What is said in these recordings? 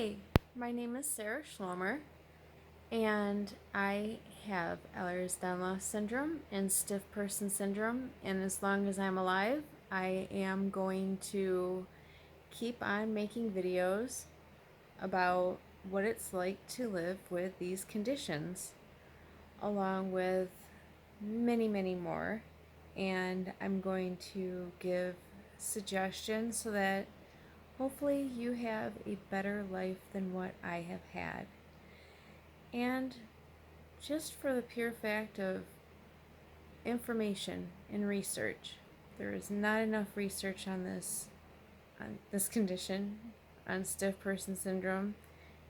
Hi, my name is Sarah Schlomer, and I have Ehlers-Danlos Syndrome and stiff person syndrome. And as long as I'm alive, I am going to keep on making videos about what it's like to live with these conditions, along with many, many more. And I'm going to give suggestions so that hopefully you have a better life than what I have had. And just for the pure fact of information and research, there is not enough research on this condition, on stiff person syndrome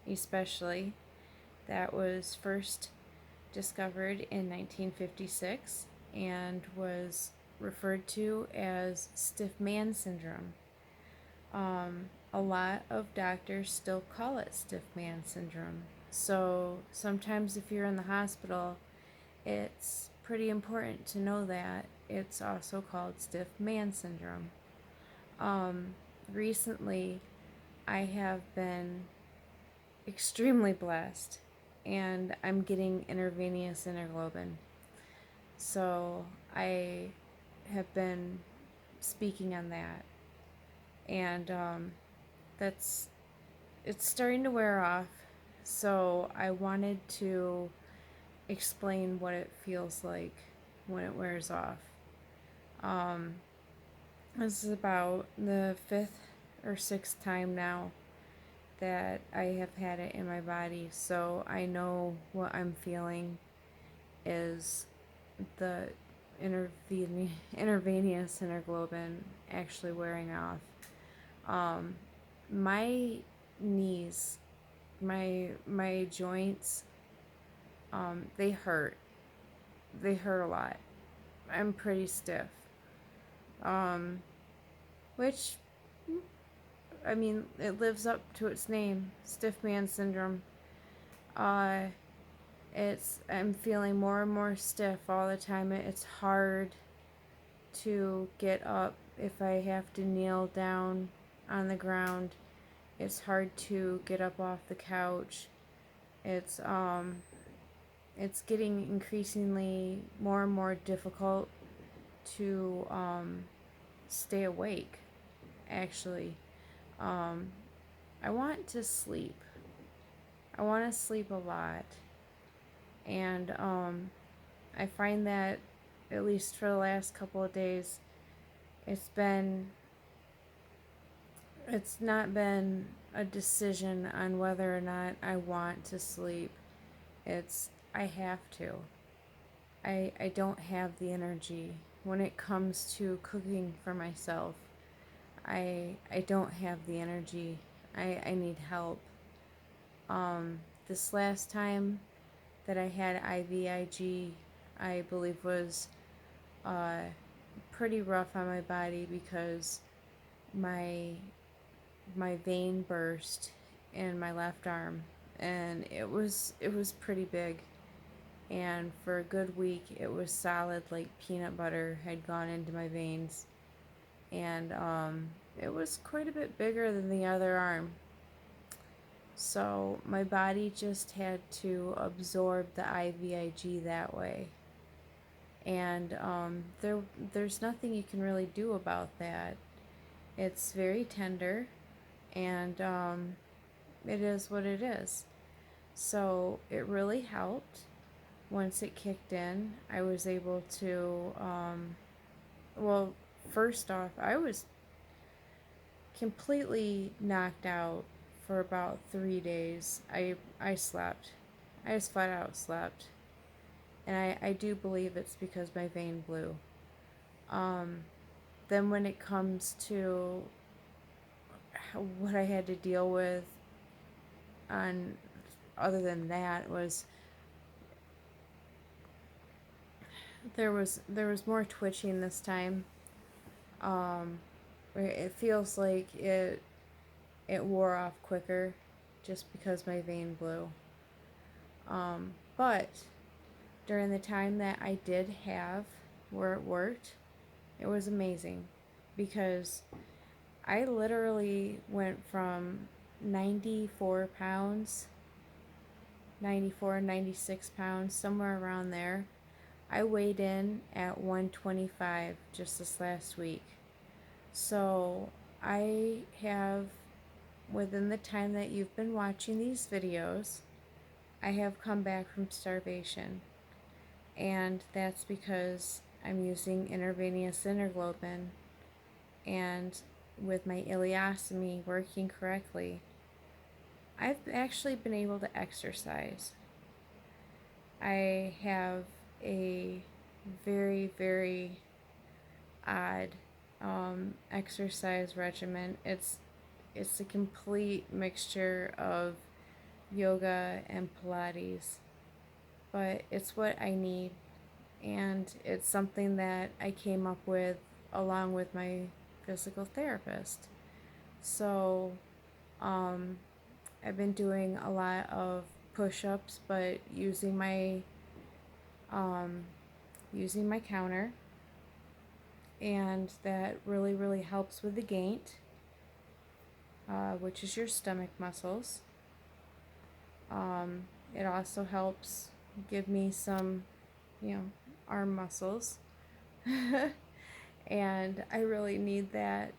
especially. That was first discovered in 1956 and was referred to as stiff man syndrome. A lot of doctors still call it stiff man syndrome. So sometimes if you're in the hospital, it's pretty important to know that it's also called stiff man syndrome. Recently, I have been extremely blessed, and I'm getting intravenous interleukin. So I have been speaking on that, and that's it's starting to wear off. So I wanted to explain what it feels like when it wears off. Um, this is about the 5th or 6th time now that I have had it in my body, so I know what I'm feeling is the intravenous interglobin actually wearing off. My knees, my joints, they hurt. They hurt a lot. I'm pretty stiff. Which, I mean, it lives up to its name, stiff man syndrome. I'm feeling more and more stiff all the time. It's hard to get up if I have to kneel down on the ground. It's hard to get up off the couch. It's getting increasingly more and more difficult to stay awake, actually. I want to sleep. I want to sleep a lot. And I find that, at least for the last couple of days, it's not been a decision on whether or not I want to sleep. I have to. I don't have the energy. When it comes to cooking for myself, I don't have the energy. I need help. This last time that I had IVIG, I believe was pretty rough on my body because my vein burst in my left arm, and it was pretty big. And for a good week, it was solid, like peanut butter had gone into my veins, and it was quite a bit bigger than the other arm. So my body just had to absorb the IVIG that way. And there's nothing you can really do about that. It's very tender, and it is what it is. So it really helped. Once it kicked in, I was able to, well, first off, I was completely knocked out for about 3 days. I slept. I just flat out slept. And I do believe it's because my vein blew. Then when it comes to what I had to deal with on other than that was there was more twitching this time. It feels like it wore off quicker just because my vein blew. But during the time that I did have where it worked, it was amazing because I literally went from 94 pounds, 94, 96 pounds, somewhere around there. I weighed in at 125 just this last week. So I have, within the time that you've been watching these videos, I have come back from starvation. And that's because I'm using intravenous interglobin, and with my ileostomy working correctly, I've actually been able to exercise. I have a very, very odd exercise regimen. It's a complete mixture of yoga and Pilates, but it's what I need, and it's something that I came up with along with my physical therapist. So, I've been doing a lot of push-ups, but um, using my counter, and that really, really helps with the gait, which is your stomach muscles. It also helps give me some, arm muscles, and I really need that.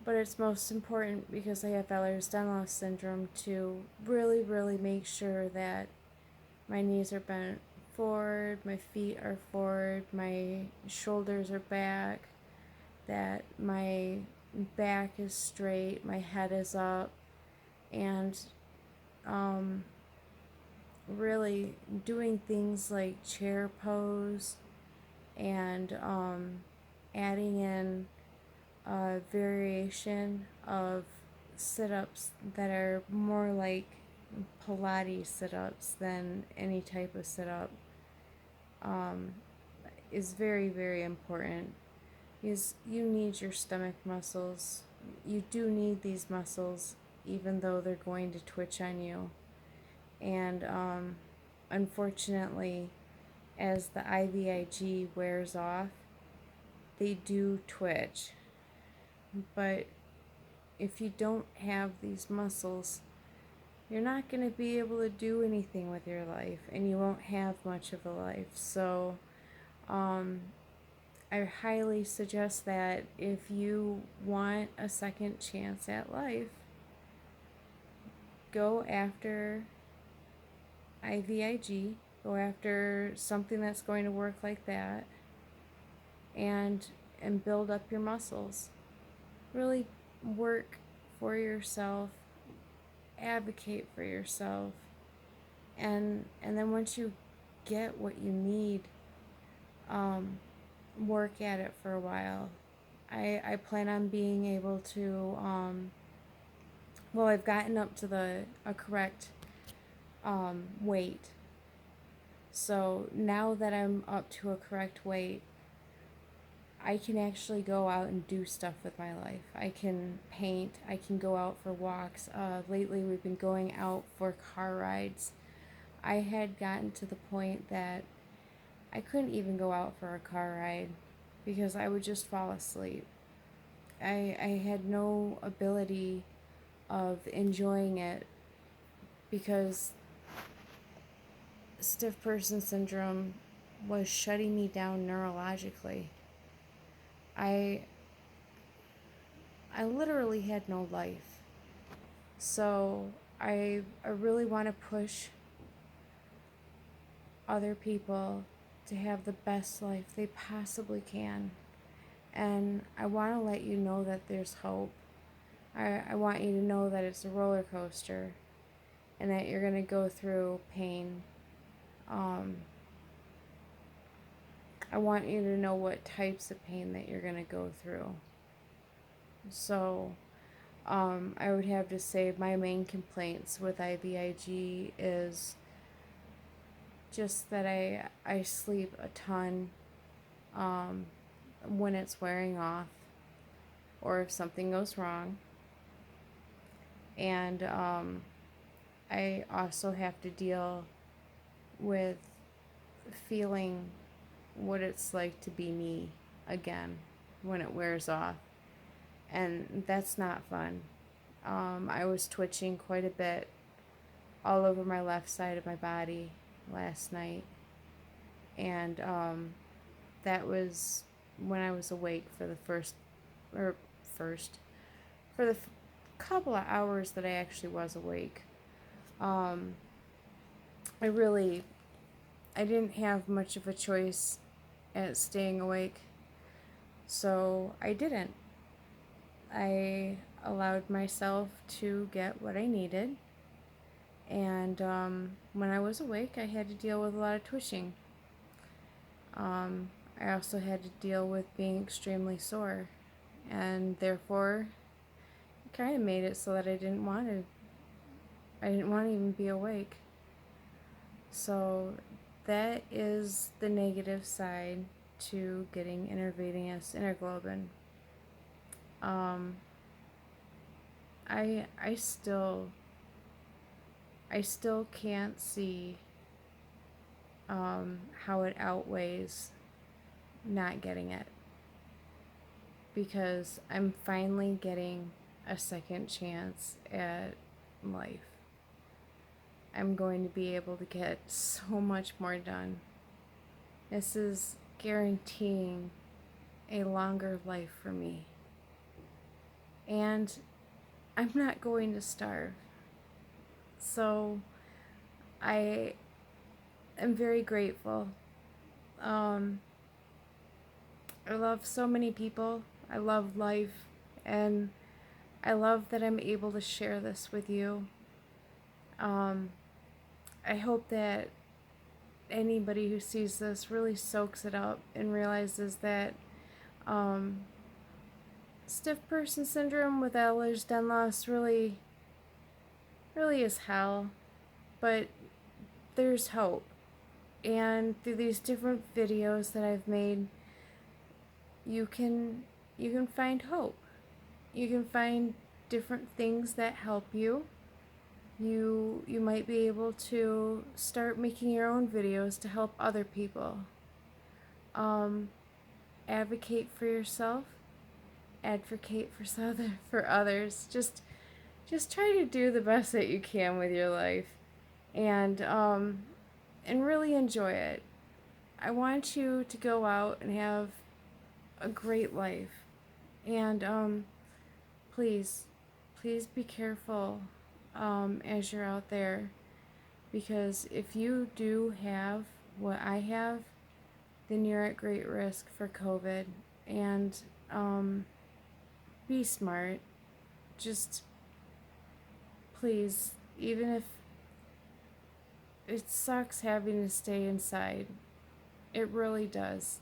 But it's most important because I have Ehlers-Danlos Syndrome to really, really make sure that my knees are bent forward, my feet are forward, my shoulders are back, that my back is straight, my head is up, and really doing things like chair pose, and adding in a variation of sit-ups that are more like Pilates sit-ups than any type of sit-up, is very, very important, because you need your stomach muscles. You do need these muscles even though they're going to twitch on you. And unfortunately, as the IVIG wears off, they do twitch. But if you don't have these muscles, you're not going to be able to do anything with your life, and you won't have much of a life. So I highly suggest that if you want a second chance at life, go after IVIG, go after something that's going to work like that, and build up your muscles. Really work for yourself, advocate for yourself, and then once you get what you need, work at it for a while. I plan on being able to well, I've gotten up to a correct weight. So now that I'm up to a correct weight, I can actually go out and do stuff with my life. I can paint, I can go out for walks. Lately we've been going out for car rides. I had gotten to the point that I couldn't even go out for a car ride because I would just fall asleep. I had no ability of enjoying it because stiff person syndrome was shutting me down neurologically. I literally had no life. So I really want to push other people to have the best life they possibly can. And I want to let you know that there's hope. I want you to know that it's a roller coaster and that you're going to go through pain. I want you to know what types of pain that you're going to go through. So, I would have to say my main complaints with IVIG is just that I sleep a ton when it's wearing off, or if something goes wrong. And I also have to deal with feeling what it's like to be me again when it wears off. And that's not fun. I was twitching quite a bit all over my left side of my body last night. And that was when I was awake for the for the couple of hours that I actually was awake. Um, I didn't have much of a choice at staying awake, so I didn't. I allowed myself to get what I needed, and when I was awake, I had to deal with a lot of twitching. I also had to deal with being extremely sore, and therefore, it kind of made it so that I didn't want to even be awake. So that is the negative side to getting intravenous interglobin. I still can't see how it outweighs not getting it, because I'm finally getting a second chance at life. I'm going to be able to get so much more done. This is guaranteeing a longer life for me. And I'm not going to starve. So I am very grateful. I love so many people. I love life. And I love that I'm able to share this with you. I hope that anybody who sees this really soaks it up and realizes that stiff person syndrome with Ehlers-Danlos really is hell, but there's hope. And through these different videos that I've made, you can find hope. You can find different things that help you. You might be able to start making your own videos to help other people. Advocate for yourself. Advocate for others. Just try to do the best that you can with your life, and really enjoy it. I want you to go out and have a great life, and please be careful as you're out there, because if you do have what I have, then you're at great risk for COVID. And be smart. Just please, even if it sucks having to stay inside, it really does.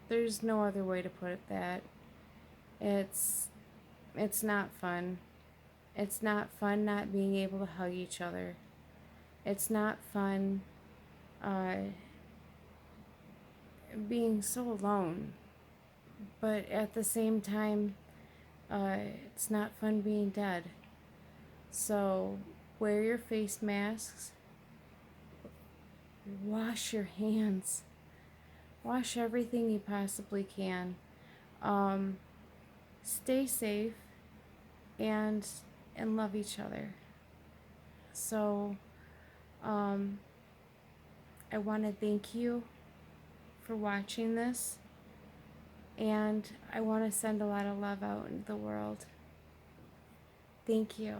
There's no other way to put it that. It's not fun. It's not fun not being able to hug each other. It's not fun being so alone. But at the same time, it's not fun being dead. So wear your face masks. Wash your hands. Wash everything you possibly can. Stay safe and love each other. So I want to thank you for watching this, and I want to send a lot of love out into the world. Thank you.